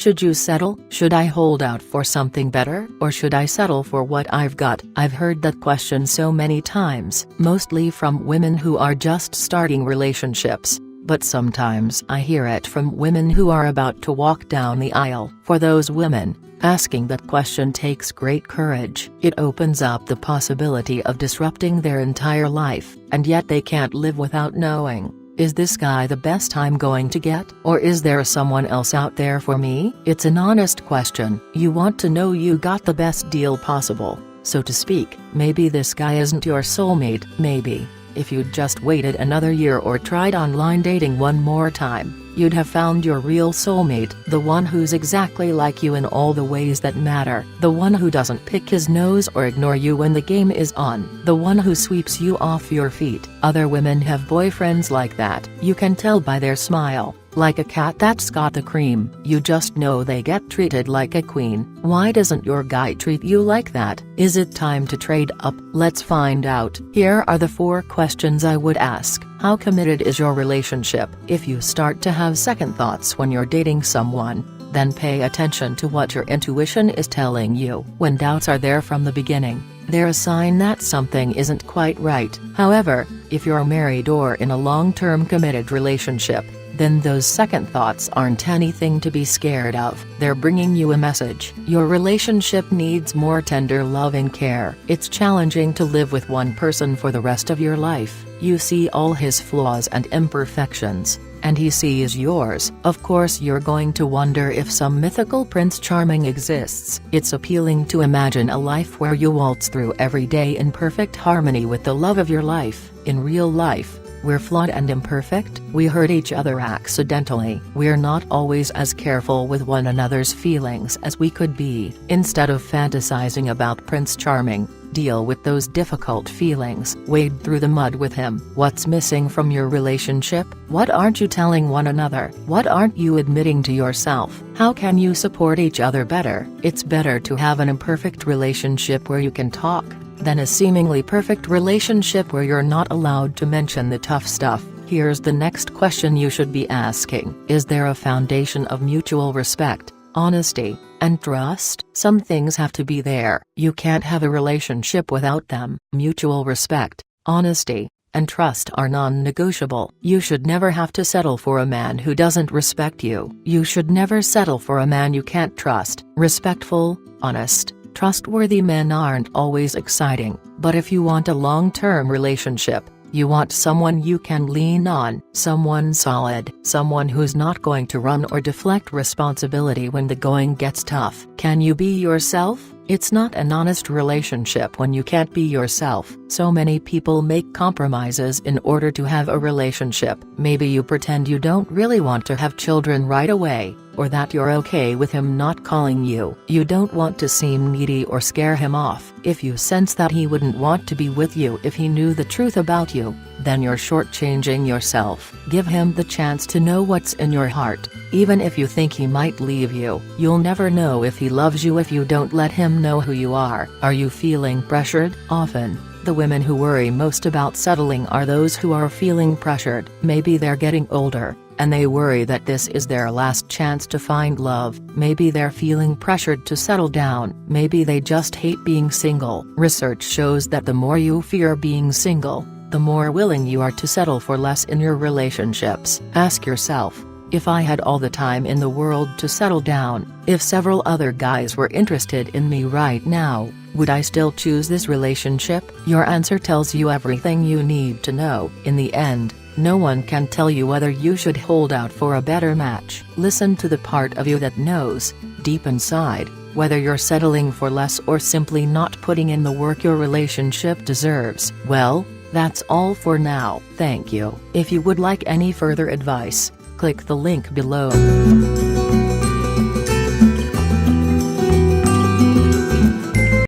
should you settle? Should I hold out for something better, or should I settle for what I've got? I've heard that question so many times, mostly from women who are just starting relationships. But sometimes I hear it from women who are about to walk down the aisle. For those women, asking that question takes great courage. It opens up the possibility of disrupting their entire life, and yet they can't live without knowing, is this guy the best I'm going to get? Or is there someone else out there for me? It's an honest question. You want to know you got the best deal possible, so to speak. Maybe this guy isn't your soulmate. Maybe, if you'd just waited another year or tried online dating one more time, you'd have found your real soulmate, the one who's exactly like you in all the ways that matter, the one who doesn't pick his nose or ignore you when the game is on, the one who sweeps you off your feet. Other women have boyfriends like that. You can tell by their smile, like a cat that's got the cream. You just know they get treated like a queen. Why doesn't your guy treat you like that? Is it time to trade up? Let's find out. Here are the 4 questions I would ask. How committed is your relationship? If you start to have second thoughts when you're dating someone, then pay attention to what your intuition is telling you. When doubts are there from the beginning, they're a sign that something isn't quite right. However, if you're married or in a long-term committed relationship, then those second thoughts aren't anything to be scared of. They're bringing you a message. Your relationship needs more tender love and care. It's challenging to live with one person for the rest of your life. You see all his flaws and imperfections, and he sees yours. Of course you're going to wonder if some mythical Prince Charming exists. It's appealing to imagine a life where you waltz through every day in perfect harmony with the love of your life. In real life, we're flawed and imperfect. We hurt each other accidentally. We're not always as careful with one another's feelings as we could be. Instead of fantasizing about Prince Charming, deal with those difficult feelings. Wade through the mud with him. What's missing from your relationship? What aren't you telling one another? What aren't you admitting to yourself? How can you support each other better? It's better to have an imperfect relationship where you can talk, than a seemingly perfect relationship where you're not allowed to mention the tough stuff. Here's the next question you should be asking. Is there a foundation of mutual respect, honesty, and trust? Some things have to be there. You can't have a relationship without them. Mutual respect, honesty, and trust are non-negotiable. You should never have to settle for a man who doesn't respect you. You should never settle for a man you can't trust. Respectful, honest, trustworthy men aren't always exciting, but if you want a long-term relationship, you want someone you can lean on, someone solid, someone who's not going to run or deflect responsibility when the going gets tough. Can you be yourself? It's not an honest relationship when you can't be yourself. So many people make compromises in order to have a relationship. Maybe you pretend you don't really want to have children right away, or that you're okay with him not calling you. You don't want to seem needy or scare him off. If you sense that he wouldn't want to be with you if he knew the truth about you, then you're shortchanging yourself. Give him the chance to know what's in your heart. Even if you think he might leave you, you'll never know if he loves you if you don't let him know who you are. Are you feeling pressured? Often, the women who worry most about settling are those who are feeling pressured. Maybe they're getting older, and they worry that this is their last chance to find love. Maybe they're feeling pressured to settle down. Maybe they just hate being single. Research shows that the more you fear being single, the more willing you are to settle for less in your relationships. Ask yourself, if I had all the time in the world to settle down, if several other guys were interested in me right now, would I still choose this relationship? Your answer tells you everything you need to know. In the end, no one can tell you whether you should hold out for a better match. Listen to the part of you that knows, deep inside, whether you're settling for less or simply not putting in the work your relationship deserves. Well, that's all for now. Thank you. If you would like any further advice, click the link below.